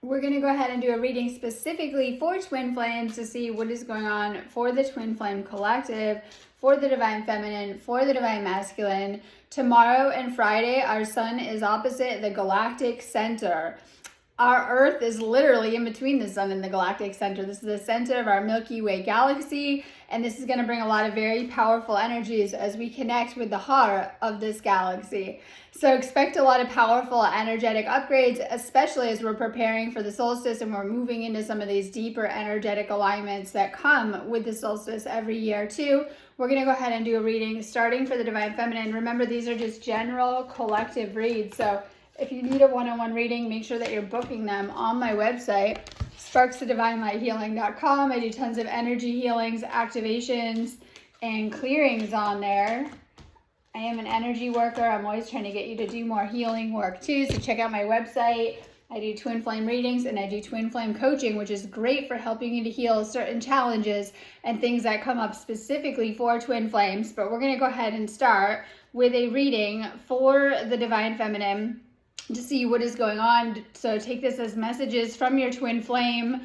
We're going to go ahead and do a reading specifically for twin flames to see what is going on for the twin flame collective, for the divine feminine, for the divine masculine. Tomorrow and Friday, our sun is opposite the galactic center. Our Earth is literally in between the sun and the galactic center. This is the center of our Milky Way galaxy, and this is going to bring a lot of very powerful energies as we connect with the heart of this galaxy. So expect a lot of powerful energetic upgrades, especially as we're preparing for the solstice and we're moving into some of these deeper energetic alignments that come with the solstice every year too. We're going to go ahead and do a reading starting for the divine feminine. Remember, these are just general collective reads, so if you need a one-on-one reading, make sure that you're booking them on my website, sparksofdivinelighealing.com. I do tons of energy healings, activations, and clearings on there. I am an energy worker. I'm always trying to get you to do more healing work too, so check out my website. I do twin flame readings and I do twin flame coaching, which is great for helping you to heal certain challenges and things that come up specifically for twin flames. But we're going to go ahead and start with a reading for the divine feminine to see what is going on. So take this as messages from your twin flame,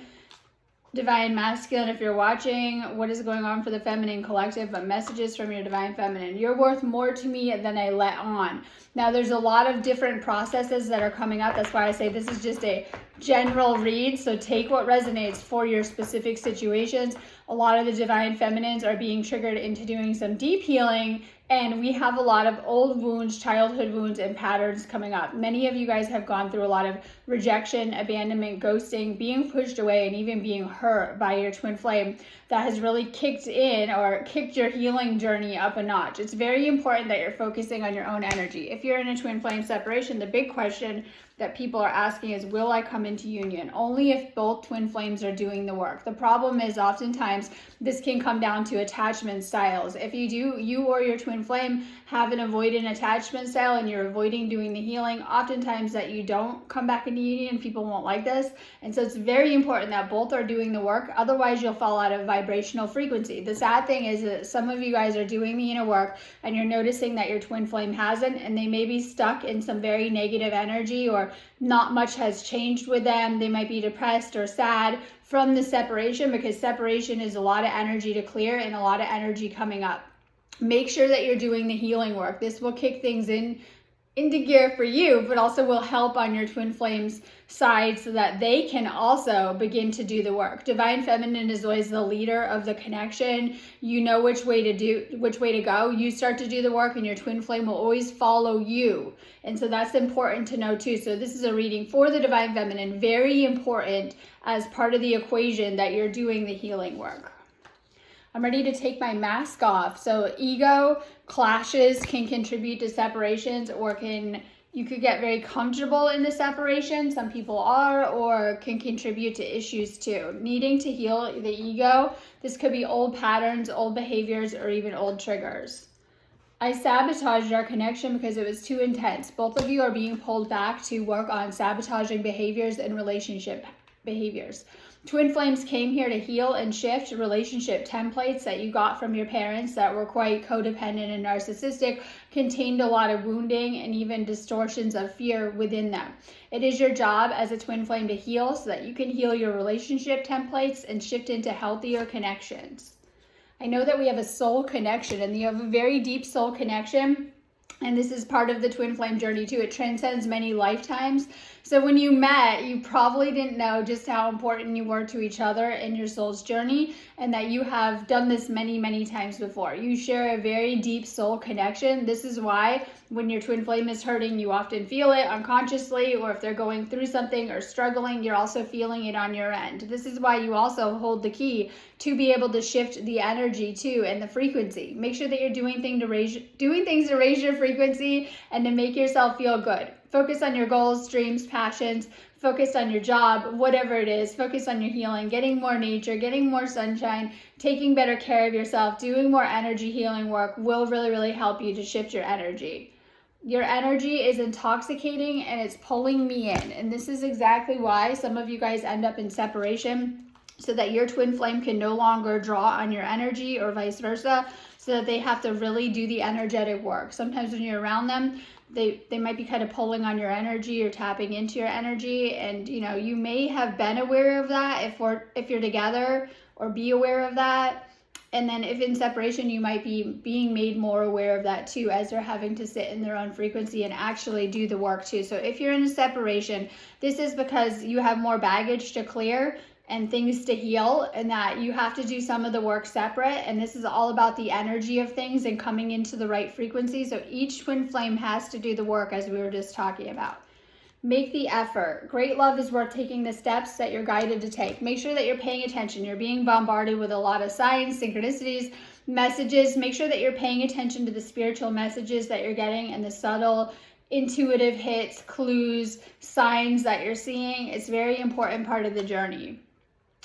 divine masculine if you're watching, what is going on for the feminine collective, but messages from your divine feminine. You're worth more to me than I let on. Now there's a lot of different processes that are coming up. That's why I say this is just a general read. So take what resonates for your specific situations. A lot of the divine feminines are being triggered into doing some deep healing, and we have a lot of old wounds, childhood wounds, and patterns coming up. Many of you guys have gone through a lot of rejection, abandonment, ghosting, being pushed away, and even being hurt by your twin flame that has really kicked in or kicked your healing journey up a notch. It's very important that you're focusing on your own energy. If you're in a twin flame separation, the big question that people are asking is, will I come into union? Only if both twin flames are doing the work. The problem is oftentimes this can come down to attachment styles. If you or your twin flame have an avoidant attachment style and you're avoiding doing the healing, oftentimes that you don't come back into union, people won't like this. And so it's very important that both are doing the work. Otherwise you'll fall out of vibrational frequency. The sad thing is that some of you guys are doing the inner work and you're noticing that your twin flame hasn't, and they may be stuck in some very negative energy, or not much has changed with them. They might be depressed or sad from the separation, because separation is a lot of energy to clear and a lot of energy coming up. Make sure that you're doing the healing work. This will kick things into gear for you, but also will help on your twin flames side so that they can also begin to do the work. Divine feminine is always the leader of the connection. You know which way to go. You start to do the work and your twin flame will always follow you. And so that's important to know too. So this is a reading for the divine feminine, very important as part of the equation that you're doing the healing work. I'm ready to take my mask off. So ego clashes can contribute to separations, or you could get very comfortable in the separation. Some people are, or can contribute to issues too. Needing to heal the ego. This could be old patterns, old behaviors, or even old triggers. I sabotaged our connection because it was too intense. Both of you are being pulled back to work on sabotaging behaviors and relationship behaviors. Twin flames came here to heal and shift relationship templates that you got from your parents that were quite codependent and narcissistic, contained a lot of wounding and even distortions of fear within them. It is your job as a twin flame to heal so that you can heal your relationship templates and shift into healthier connections. I know that we have a soul connection, and you have a very deep soul connection. And this is part of the twin flame journey too. It transcends many lifetimes. So when you met, you probably didn't know just how important you were to each other in your soul's journey, and that you have done this many, many times before. You share a very deep soul connection. This is why when your twin flame is hurting, you often feel it unconsciously, or if they're going through something or struggling, you're also feeling it on your end. This is why you also hold the key to be able to shift the energy too and the frequency. Make sure that you're doing things to raise your frequency and to make yourself feel good. Focus on your goals, dreams, passions. Focus on your job, whatever it is. Focus on your healing, getting more nature, getting more sunshine, taking better care of yourself, doing more energy healing work will really, really help you to shift your energy. Your energy is intoxicating and it's pulling me in. And this is exactly why some of you guys end up in separation, so that your twin flame can no longer draw on your energy, or vice versa, so that they have to really do the energetic work. Sometimes when you're around them, they might be kind of pulling on your energy or tapping into your energy. And, you know, you may have been aware of that if you're together, or be aware of that. And then if in separation, you might be being made more aware of that too, as they're having to sit in their own frequency and actually do the work too. So if you're in a separation, this is because you have more baggage to clear and things to heal, and that you have to do some of the work separate. And this is all about the energy of things and coming into the right frequency. So each twin flame has to do the work, as we were just talking about. Make the effort. Great love is worth taking the steps that you're guided to take. Make sure that you're paying attention. You're being bombarded with a lot of signs, synchronicities, messages. Make sure that you're paying attention to the spiritual messages that you're getting and the subtle intuitive hits, clues, signs that you're seeing. It's a very important part of the journey.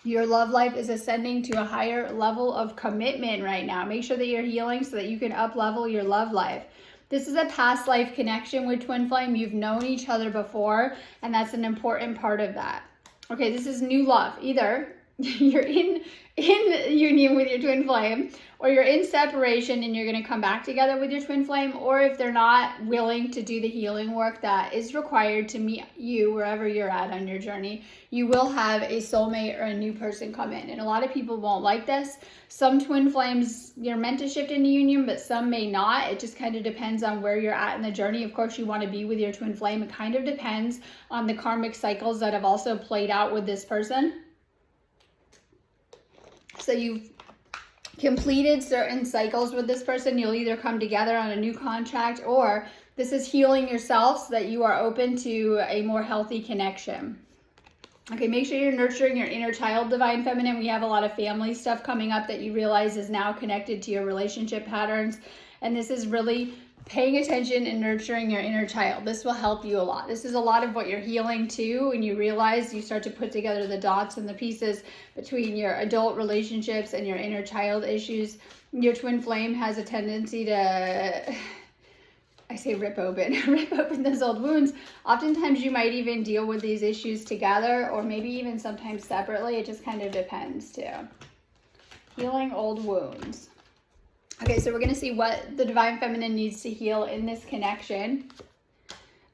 Your love life is ascending to a higher level of commitment right now. Make sure that you're healing so that you can up-level your love life. This is a past life connection with twin flame. You've known each other before, and that's an important part of that. Okay, this is new love. Either you're in union with your twin flame, or you're in separation and you're going to come back together with your twin flame, or if they're not willing to do the healing work that is required to meet you wherever you're at on your journey, you will have a soulmate or a new person come in. And a lot of people won't like this. Some twin flames, you're meant to shift into union, but some may not. It just kind of depends on where you're at in the journey. Of course, you want to be with your twin flame. It kind of depends on the karmic cycles that have also played out with this person. So you've completed certain cycles with this person. You'll either come together on a new contract, or this is healing yourself so that you are open to a more healthy connection. Okay, make sure you're nurturing your inner child, Divine Feminine. We have a lot of family stuff coming up that you realize is now connected to your relationship patterns. And this is really paying attention and nurturing your inner child. This will help you a lot. This is a lot of what you're healing too. When you realize, you start to put together the dots and the pieces between your adult relationships and your inner child issues. Your twin flame has a tendency to, I say rip open those old wounds. Oftentimes you might even deal with these issues together, or maybe even sometimes separately. It just kind of depends too. Healing old wounds. Okay, so we're going to see what the Divine Feminine needs to heal in this connection.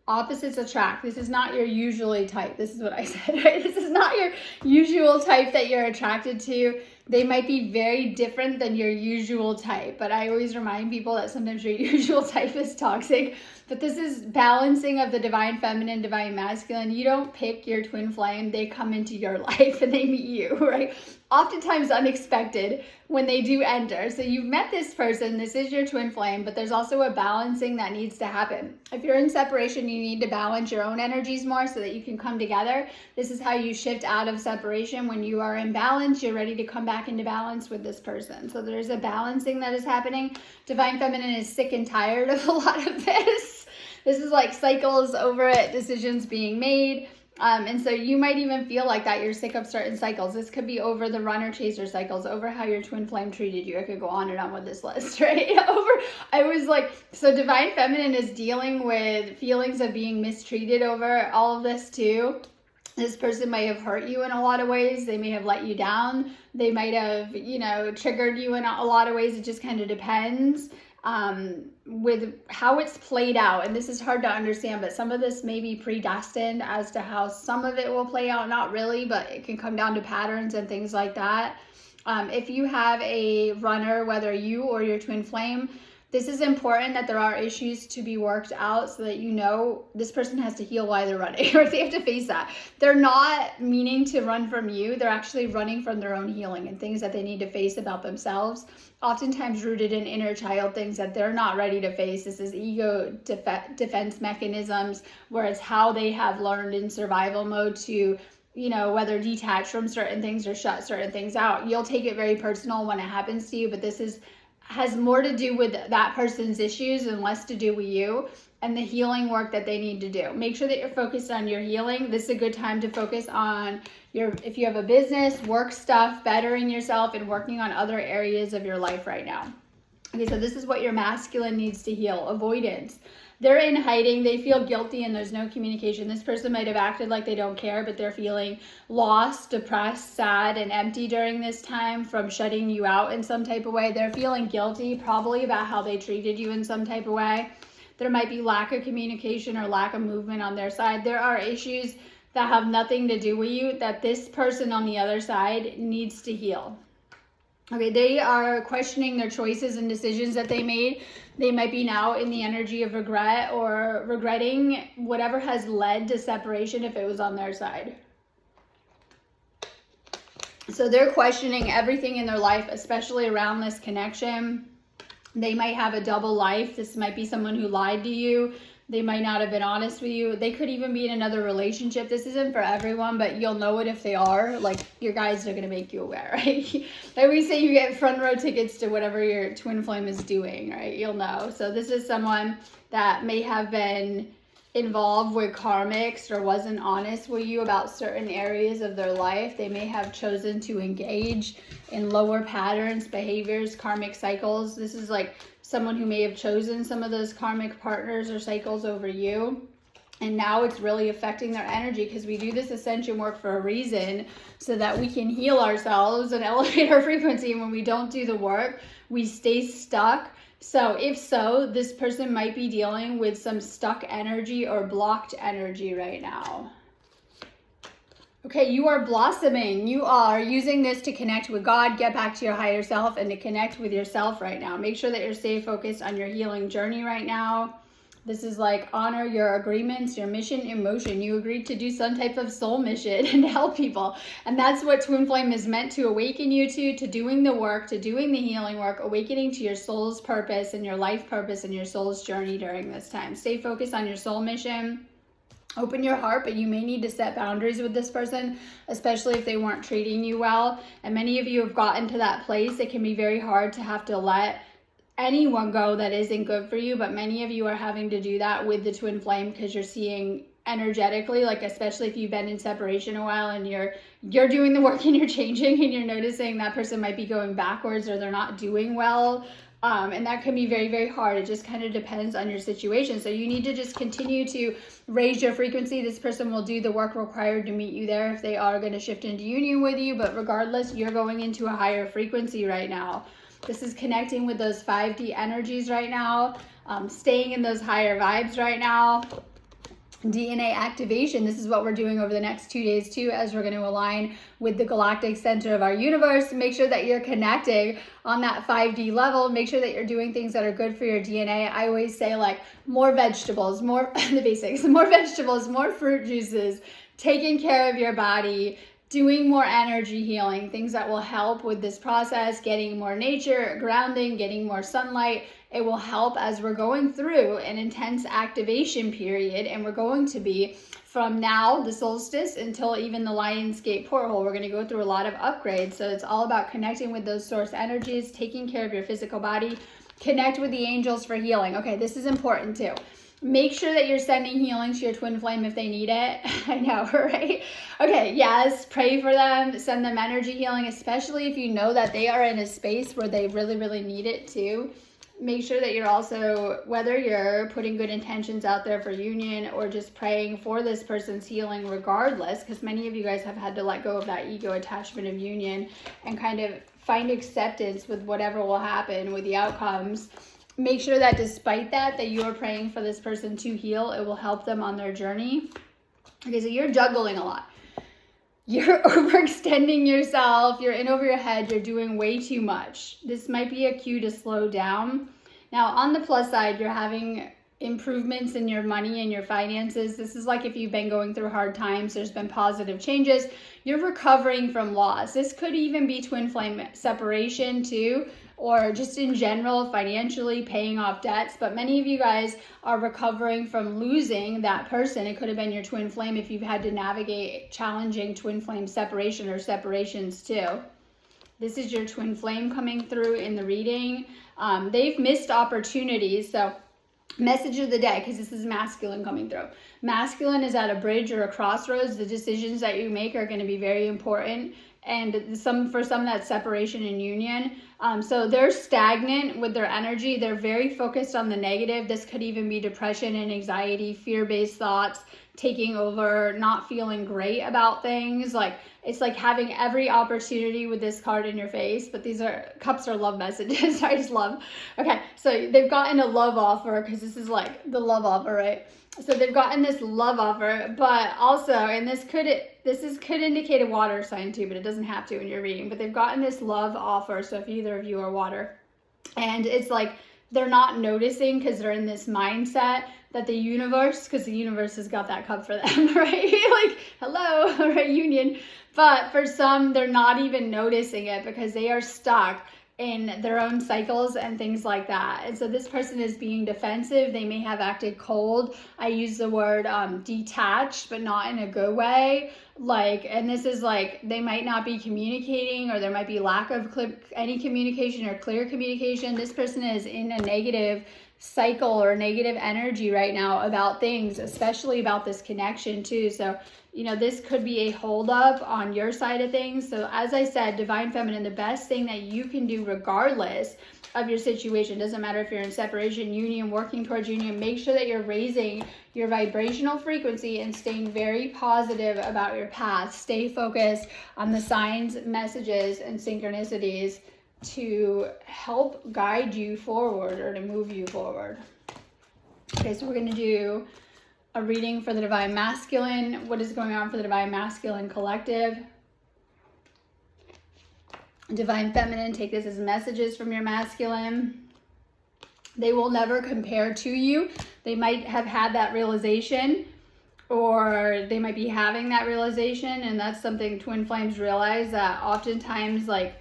Opposites attract. This is not your usually type. This is what I said, right? This is not your usual type that you're attracted to. They might be very different than your usual type, but I always remind people that sometimes your usual type is toxic. But this is balancing of the Divine Feminine, Divine Masculine. You don't pick your twin flame. They come into your life and they meet you, right? Oftentimes unexpected when they do enter. So you've met this person, this is your twin flame, but there's also a balancing that needs to happen. If you're in separation, you need to balance your own energies more so that you can come together. This is how you shift out of separation. When you are in balance, you're ready to come back into balance with this person. So there's a balancing that is happening. Divine Feminine is sick and tired of a lot of this. This is like cycles over it, decisions being made. And so you might even feel like that you're sick of certain cycles. This could be over the runner chaser cycles, over how your twin flame treated you. I could go on and on with this list, right? So Divine Feminine is dealing with feelings of being mistreated over all of this too. This person may have hurt you in a lot of ways. They may have let you down. They might have, triggered you in a lot of ways. It just kind of depends with how it's played out. And this is hard to understand, but some of this may be predestined as to how some of it will play out. Not really, but it can come down to patterns and things like that. If you have a runner, whether you or your twin flame, this is important that there are issues to be worked out so that this person has to heal why they're running, or they have to face that. They're not meaning to run from you. They're actually running from their own healing and things that they need to face about themselves, oftentimes rooted in inner child things that they're not ready to face. This is ego defense mechanisms, where it's how they have learned in survival mode to whether detach from certain things or shut certain things out. You'll take it very personal when it happens to you, but this has more to do with that person's issues and less to do with you and the healing work that they need to do. Make sure that you're focused on your healing. This is a good time to focus on if you have a business, work stuff, bettering yourself, and working on other areas of your life right now. Okay, so this is what your masculine needs to heal. Avoidance. They're in hiding. They feel guilty and there's no communication. This person might have acted like they don't care, but they're feeling lost, depressed, sad, and empty during this time from shutting you out in some type of way. They're feeling guilty, probably about how they treated you in some type of way. there might be lack of communication or lack of movement on their side. There are issues that have nothing to do with you that this person on the other side needs to heal. Okay, they are questioning their choices and decisions that they made. They might be now in the energy of regret or regretting whatever has led to separation if it was on their side. So they're questioning everything in their life, especially around this connection. They might have a double life. This might be someone who lied to you. They might not have been honest with you. They could even be in another relationship. This isn't for everyone, but you'll know it if they are. Like, your guides are going to make you aware, right? I always say you get front row tickets to whatever your twin flame is doing, right? You'll know. So this is someone that may have been involved with karmics or wasn't honest with you about certain areas of their life. They may have chosen to engage in lower patterns, behaviors, karmic cycles. This is like someone who may have chosen some of those karmic partners or cycles over you. And now it's really affecting their energy, because we do this ascension work for a reason, so that we can heal ourselves and elevate our frequency. And when we don't do the work, we stay stuck. So if so, this person might be dealing with some stuck energy or blocked energy right now. Okay, you are blossoming. You are using this to connect with God, get back to your higher self, and to connect with yourself right now. Make sure that you're staying focused on your healing journey right now. This is like honor your agreements, your mission in motion. You agreed to do some type of soul mission and help people. And that's what Twin Flame is meant to awaken you to doing the work, to doing the healing work, awakening to your soul's purpose and your life purpose and your soul's journey during this time. Stay focused on your soul mission. Open your heart, but you may need to set boundaries with this person, especially if they weren't treating you well. And many of you have gotten to that place. It can be very hard to have to let anyone go that isn't good for you, but many of you are having to do that with the twin flame, because you're seeing energetically, like especially if you've been in separation a while and you're doing the work and you're changing and you're noticing that person might be going backwards or they're not doing well. And that can be very, very hard. It just kind of depends on your situation. So you need to just continue to raise your frequency. This person will do the work required to meet you there if they are going to shift into union with you. But regardless, you're going into a higher frequency right now. This is connecting with those 5D energies right now, staying in those higher vibes right now. DNA activation, this is what we're doing over the next 2 days too, as we're going to align with the galactic center of our universe. Make sure that you're connecting on that 5D level. Make sure that you're doing things that are good for your DNA. I always say, like, more vegetables, more the basics, more vegetables, more fruit juices, taking care of your body, doing more energy healing, things that will help with this process, getting more nature, grounding, getting more sunlight. It will help as we're going through an intense activation period, and we're going to be from now, the solstice, until even the Lionsgate porthole. We're going to go through a lot of upgrades. So it's all about connecting with those source energies, taking care of your physical body, connect with the angels for healing. Okay, this is important too. Make sure that you're sending healing to your twin flame if they need it. I know, right? Okay, yes, pray for them. Send them energy healing, especially if you know that they are in a space where they really, really need it too. Make sure that you're also, whether you're putting good intentions out there for union or just praying for this person's healing regardless, because many of you guys have had to let go of that ego attachment of union and kind of find acceptance with whatever will happen with the outcomes. Make sure that despite that you are praying for this person to heal. It will help them on their journey. Okay, so you're juggling a lot. You're overextending yourself. You're in over your head. You're doing way too much. This might be a cue to slow down. Now, on the plus side, you're having improvements in your money and your finances. This is like if you've been going through hard times, there's been positive changes. You're recovering from loss. This could even be twin flame separation too, or just in general, financially paying off debts. But many of you guys are recovering from losing that person. It could have been your twin flame if you've had to navigate challenging twin flame separation or separations too. This is your twin flame coming through in the reading. They've missed opportunities. So message of the day, because this is masculine coming through. Masculine is at a bridge or a crossroads. The decisions that you make are going to be very important. and for some that's separation and union. So they're stagnant with their energy. They're very focused on the negative. This could even be depression and anxiety, fear-based thoughts taking over, not feeling great about things. Like, it's like having every opportunity with this card in your face, but these cups are love messages. I just love. Okay, so they've gotten a love offer, because this is like the love offer, right? So they've gotten this love offer, but also, and this could indicate a water sign too, but it doesn't have to when you're reading, but they've gotten this love offer. So if either of you are water, and it's like they're not noticing because they're in this mindset that the universe, because the universe has got that cup for them, right? Like, hello, right, union. But for some, they're not even noticing it because they are stuck in their own cycles and things like that. And so this person is being defensive. They may have acted cold. I use the word detached, but not in a good way. Like, and this is like, they might not be communicating, or there might be lack of any communication or clear communication. This person is in a negative cycle or negative energy right now about things, especially about this connection too. So, you know, this could be a holdup on your side of things. So as I said, Divine Feminine, the best thing that you can do regardless of your situation, doesn't matter if you're in separation, union, working towards union, make sure that you're raising your vibrational frequency and staying very positive about your path. Stay focused on the signs, messages, and synchronicities to help guide you forward or to move you forward. Okay, so we're going to do a reading for the Divine Masculine. What is going on for the Divine Masculine collective? Divine Feminine, take this as messages from your masculine. They will never compare to you. They might have had that realization, or they might be having that realization, and that's something twin flames realize, that oftentimes, like,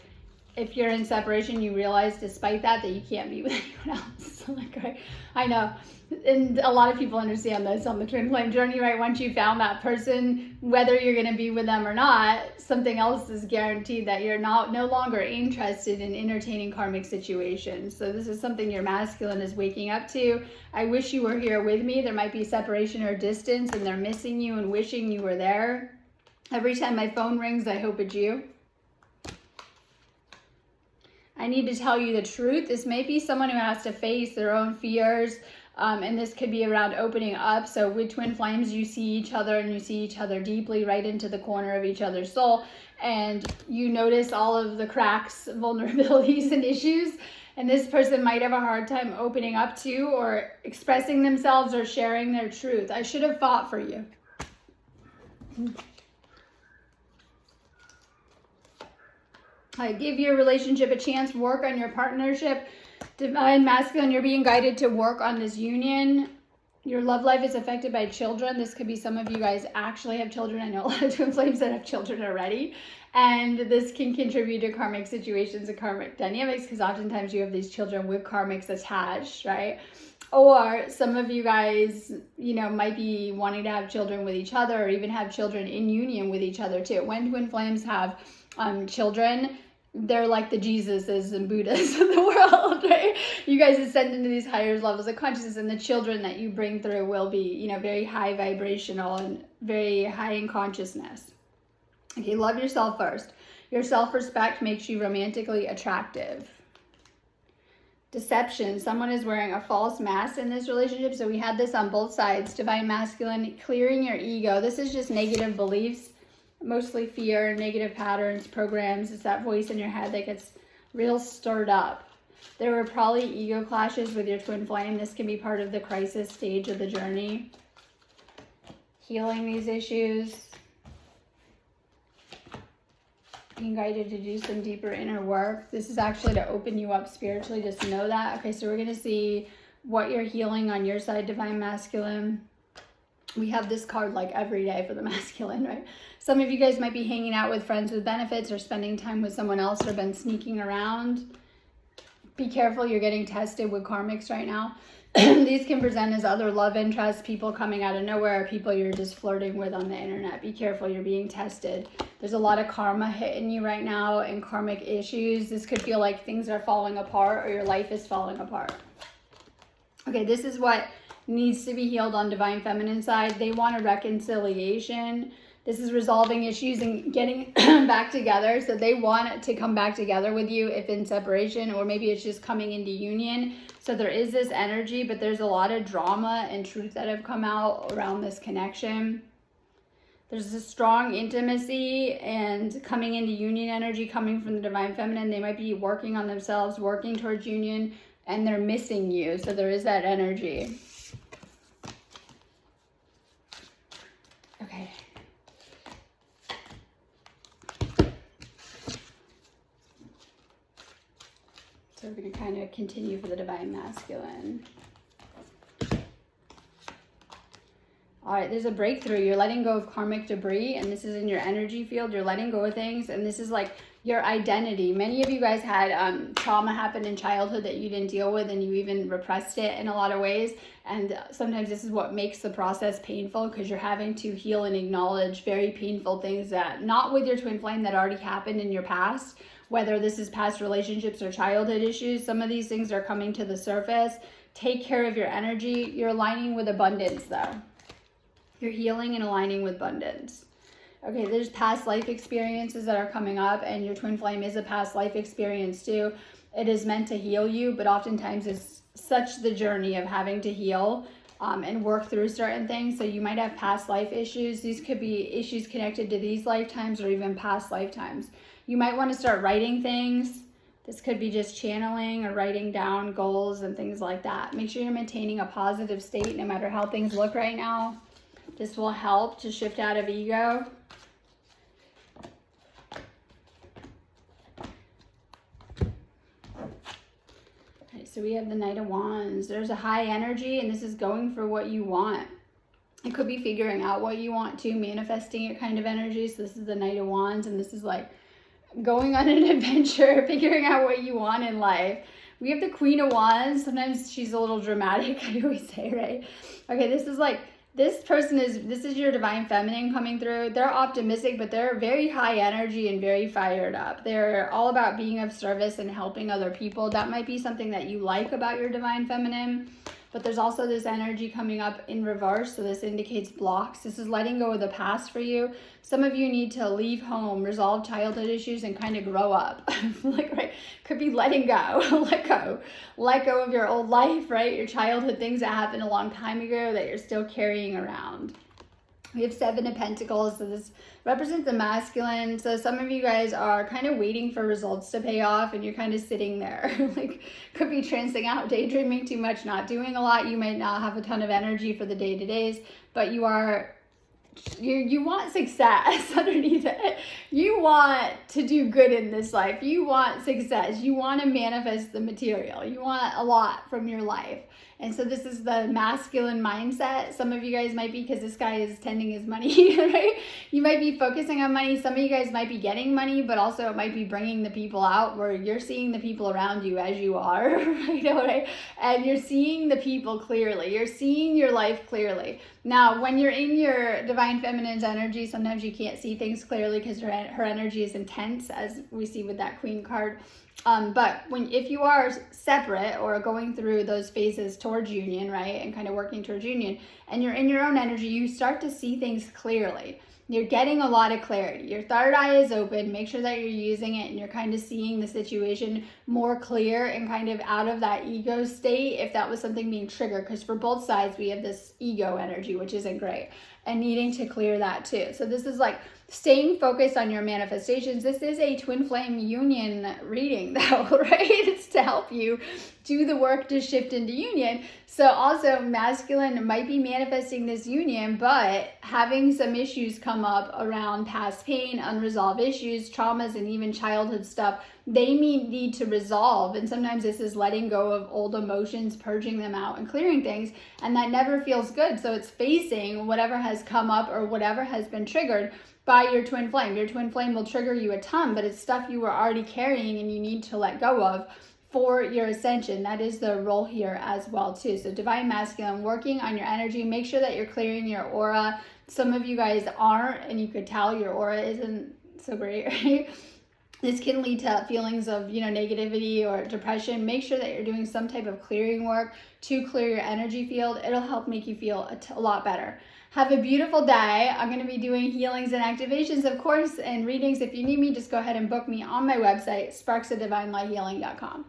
if you're in separation, you realize despite that you can't be with anyone else. Like, right? I know. And a lot of people understand this on the twin flame journey, right? Once you found that person, whether you're going to be with them or not, something else is guaranteed, that you're no longer interested in entertaining karmic situations. So this is something your masculine is waking up to. I wish you were here with me. There might be separation or distance, and they're missing you and wishing you were there. Every time my phone rings, I hope it's you. I need to tell you the truth. This may be someone who has to face their own fears, and this could be around opening up. So with twin flames, you see each other, and you see each other deeply, right into the corner of each other's soul, and you notice all of the cracks, vulnerabilities, and issues. And this person might have a hard time opening up to, or expressing themselves, or sharing their truth. I should have fought for you. Give your relationship a chance. Work on your partnership. Divine Masculine, you're being guided to work on this union. Your love life is affected by children. This could be some of you guys actually have children. I know a lot of twin flames that have children already. And this can contribute to karmic situations and karmic dynamics, because oftentimes you have these children with karmics attached, right? Or some of you guys, you know, might be wanting to have children with each other, or even have children in union with each other too. When twin flames have children, they're like the Jesuses and Buddhas of the world, right? You guys ascend into these higher levels of consciousness, and the children that you bring through will be, you know, very high vibrational and very high in consciousness. Okay, love yourself first. Your self-respect makes you romantically attractive. Deception. Someone is wearing a false mask in this relationship. So we had this on both sides. Divine Masculine, clearing your ego. This is just negative beliefs. Mostly fear, negative patterns, programs. It's that voice in your head that gets real stirred up. There were probably ego clashes with your twin flame. This can be part of the crisis stage of the journey. Healing these issues. Being guided to do some deeper inner work. This is actually to open you up spiritually. Just know that. Okay, so we're going to see what you're healing on your side, Divine Masculine. We have this card like every day for the masculine, right? Some of you guys might be hanging out with friends with benefits, or spending time with someone else, or been sneaking around. Be careful, you're getting tested with karmics right now. These can present as other love interests, people coming out of nowhere, people you're just flirting with on the internet. Be careful, you're being tested. There's a lot of karma hitting you right now, and karmic issues. This could feel like things are falling apart, or your life is falling apart. Okay, this is what needs to be healed on Divine Feminine side. They want a reconciliation. This is resolving issues and getting back together. So they want to come back together with you if in separation, or maybe it's just coming into union. So there is this energy, but there's a lot of drama and truth that have come out around this connection. There's a strong intimacy and coming into union energy coming from the divine feminine. They might be working on themselves, working towards union, and they're missing you. So there is that energy. Okay. So we're going to kind of continue for the divine masculine. All right, there's a breakthrough. You're letting go of karmic debris, and this is in your energy field. You're letting go of things, and this is like your identity. Many of you guys had trauma happen in childhood that you didn't deal with, and you even repressed it in a lot of ways. And sometimes this is what makes the process painful, because you're having to heal and acknowledge very painful things that, not with your twin flame, that already happened in your past, whether this is past relationships or childhood issues. Some of these things are coming to the surface. Take care of your energy. You're aligning with abundance, though. You're healing and aligning with abundance. Okay, there's past life experiences that are coming up, and your twin flame is a past life experience too. It is meant to heal you, but oftentimes it's such the journey of having to heal and work through certain things. So you might have past life issues. These could be issues connected to these lifetimes or even past lifetimes. You might want to start writing things. This could be just channeling or writing down goals and things like that. Make sure you're maintaining a positive state no matter how things look right now. This will help to shift out of ego. Okay, so we have the Knight of Wands. There's a high energy, and this is going for what you want. It could be figuring out what you want to, manifesting it kind of energy. So this is the Knight of Wands, and this is like going on an adventure, figuring out what you want in life. We have the Queen of Wands. Sometimes she's a little dramatic, I always say, right? Okay, this is like, this is your divine feminine coming through. They're optimistic, but they're very high energy and very fired up. They're all about being of service and helping other people. That might be something that you like about your divine feminine. But there's also this energy coming up in reverse. So this indicates blocks. This is letting go of the past for you. Some of you need to leave home, resolve childhood issues, and kind of grow up. Like, right? Could be letting go. Let go of your old life, right? Your childhood things that happened a long time ago that you're still carrying around. We have Seven of Pentacles, so this represents the masculine. So some of you guys are kind of waiting for results to pay off, and you're kind of sitting there. Like, could be trancing out, daydreaming too much, not doing a lot. You might not have a ton of energy for the day-to-days, but you want success underneath it. You want to do good in this life. You want success. You want to manifest the material. You want a lot from your life. And so this is the masculine mindset. Some of you guys might be, because this guy is tending his money, right? You might be focusing on money. Some of you guys might be getting money, but also it might be bringing the people out where you're seeing the people around you as you are, right? And you're seeing the people clearly. You're seeing your life clearly. Now, when you're in your divine feminine's energy, sometimes you can't see things clearly because her energy is intense, as we see with that Queen card. But if you are separate or going through those phases towards union, right, and kind of working towards union, and you're in your own energy, you start to see things clearly. You're getting a lot of clarity. Your third eye is open. Make sure that you're using it and you're kind of seeing the situation more clear and kind of out of that ego state if that was something being triggered. Because for both sides, we have this ego energy, which isn't great, and needing to clear that too. So this is like staying focused on your manifestations. This is a twin flame union reading though, right? It's to help you do the work to shift into union. So also masculine might be manifesting this union, but having some issues come up around past pain, unresolved issues, traumas, and even childhood stuff they need to resolve. And sometimes this is letting go of old emotions, purging them out and clearing things. And that never feels good. So it's facing whatever has come up or whatever has been triggered by your twin flame. Your twin flame will trigger you a ton, but it's stuff you were already carrying and you need to let go of for your ascension. That is the role here as well too. So divine masculine, working on your energy. Make sure that you're clearing your aura. Some of you guys aren't, and you could tell your aura isn't so great, right? this can lead to feelings of, negativity or depression. Make sure that you're doing some type of clearing work to clear your energy field. It'll help make you feel a lot better. Have a beautiful day. I'm going to be doing healings and activations, of course, and readings. If you need me, just go ahead and book me on my website, sparksofdivinelighthealing.com.